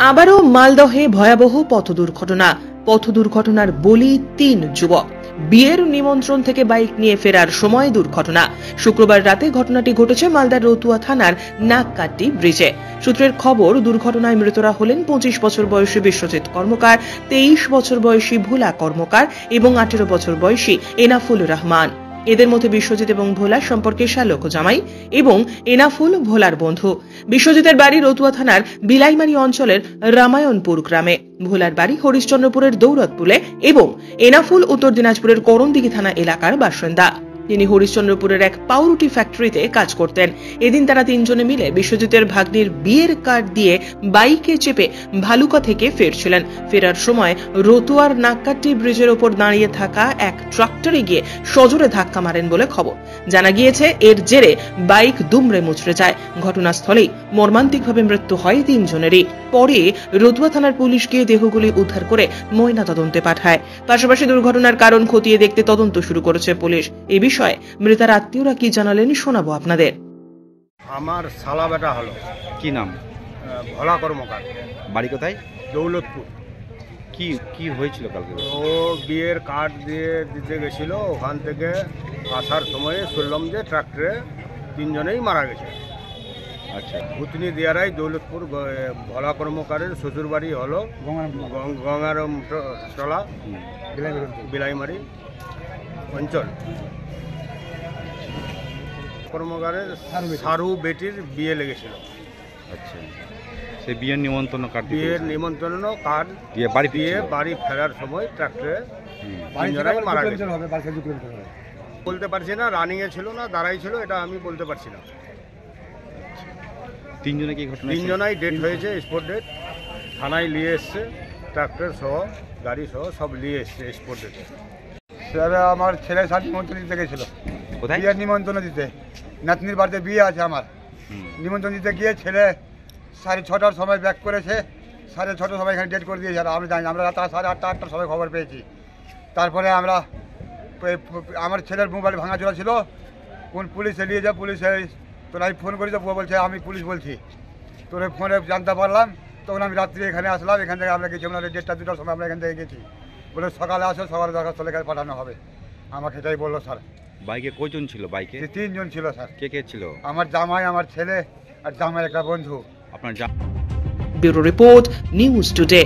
আবারও মালদহে ভয়াবহ পথ দুর্ঘটনার বলি ৩ যুবক। বিয়ের নিমন্ত্রণ থেকে বাইক নিয়ে ফেরার সময় দুর্ঘটনা। শুক্রবার রাতে ঘটনাটি ঘটেছে মালদার রতুয়া থানার নাককাটি ব্রিজে। সূত্রের খবর, দুর্ঘটনায় মৃতরা হলেন ২৫ বছর বয়সী বিশ্বজিৎ কর্মকার, ২৩ বছর বয়সী ভোলা কর্মকার এবং ১৮ বছর বয়সী এনাফুল রহমান। এদের মধ্যে বিশ্বজিৎ এবং ভোলা সম্পর্কে শালক জামাই এবং এনাফুল ভোলার বন্ধু। বিশ্বজিতের বাড়ি রতুয়া থানার বিলাইমারি অঞ্চলের রামায়ণপুর গ্রামে, ভোলার বাড়ি হরিশ্চন্দ্রপুরের দৌলতপুরে এবং এনাফুল উত্তর দিনাজপুরের করণদিঘি থানা এলাকার বাসিন্দা। তিনি হরিশ্চন্দ্রপুরের এক পাউরুটি ফ্যাক্টরিতে কাজ করতেন। এদিন তারা তিনজনে মিলে বিশ্বজিতের ভাগ্নির বিয়ের কার্ড দিয়ে বাইকে চেপে ভালুকা থেকে ফিরছিলেন। ফেরার সময় রতুয়ার নাককাটি ব্রিজের ওপর দাঁড়িয়ে থাকা এক ট্রাক্টরে গিয়ে সজোরে ধাক্কা মারেন বলে খবর। জানা গিয়েছে, এর জেরে বাইক দুমড়ে মুচড়ে যায়। ঘটনাস্থলেই মর্মান্তিকভাবে মৃত্যু হয় তিনজনেরই। পরে রতুয়া থানার পুলিশ গিয়ে দেহগুলি উদ্ধার করে ময়না তদন্তে পাঠায়। পাশাপাশি দুর্ঘটনার কারণ খতিয়ে দেখতে তদন্ত শুরু করেছে পুলিশ। এই বিষয়ে মৃতার আত্মীয়রা কি জানালেন শোনাবো আপনাদের। আমার শালা বেটা হলো। কি নাম? ভোলা কর্মকার। বাড়ি কোথায়? দৌলতপুর। কি হয়েছিল কালকে? ও বিয়ের কার্ড দিতে গেছিল, ওখান থেকে আসার সময় শুনলাম যে ট্রাক্টরে তিনজনেই মারা গেছে। আচ্ছা। ভুতনি দিয়ারাই দৌলতপুর। ভোলা কর্মকারের শ্বশুর বাড়ি হলো গঙ্গারাম টলা, বিলাইমারি অঞ্চল। কর্মকারের সারু বেটির বিয়ে লেগেছিল। আচ্ছা, সেই বিয়ের নিমন্ত্রণ কার্ড দিয়ে বাড়ি ফেরার সময় ট্রাক্টরে মারা গেছে। বলতে পারছি না, রানিং এ ছিল না দাঁড়াই ছিল, এটা আমি বলতে পারছি না। তিনজনাই ডেট হয়েছে, স্পট ডেট। থানায় নিয়ে এসছে, ট্রাক্টর সহ গাড়ি সহ সব নিয়ে এসছে স্পট ডেটে। স্যার, আমার ছেলে শাড়ি নিমন্ত্রণ দিতে গেছিল। বিয়ের নিমন্ত্রণ দিতে, নাতনির বাড়িতে বিয়ে আছে আমার। নিমন্ত্রণ দিতে গিয়ে ছেলে 6:30টার সময় ব্যাক করেছে। 6:30টার সময় এখানে ডেট করে দিয়েছে। আর আমরা জানি, আমরা রাত 8:30-8টার সময় খবর পেয়েছি। তারপরে আমার ছেলের মোবাইল ভাঙাচোরা ছিল, কোন পুলিশে নিয়ে যায়। পুলিশে তোরাই ফোন করি, তো বলছে আমি পুলিশ বলছি। তোরে ফোনে জানতে পারলাম, তখন আমি রাত্রি এখানে আসলাম। এখান থেকে আমরা গেছি, আমরা 1:30-2টার সময় আমরা এখান থেকে গেছি। বলে সকালে আসো, সকালে দরখাস্ত লেখা পাঠানো হবে। আমাকে এটাই বললো স্যার। বাইকে কয়জন ছিল? বাইকে 3 জন ছিল স্যার। কে ছিল? আমার জামাই, আমার ছেলে আর জামাইয়ের একটা বন্ধু। আপনার ব্যুরো রিপোর্ট, নিউজ টুডে।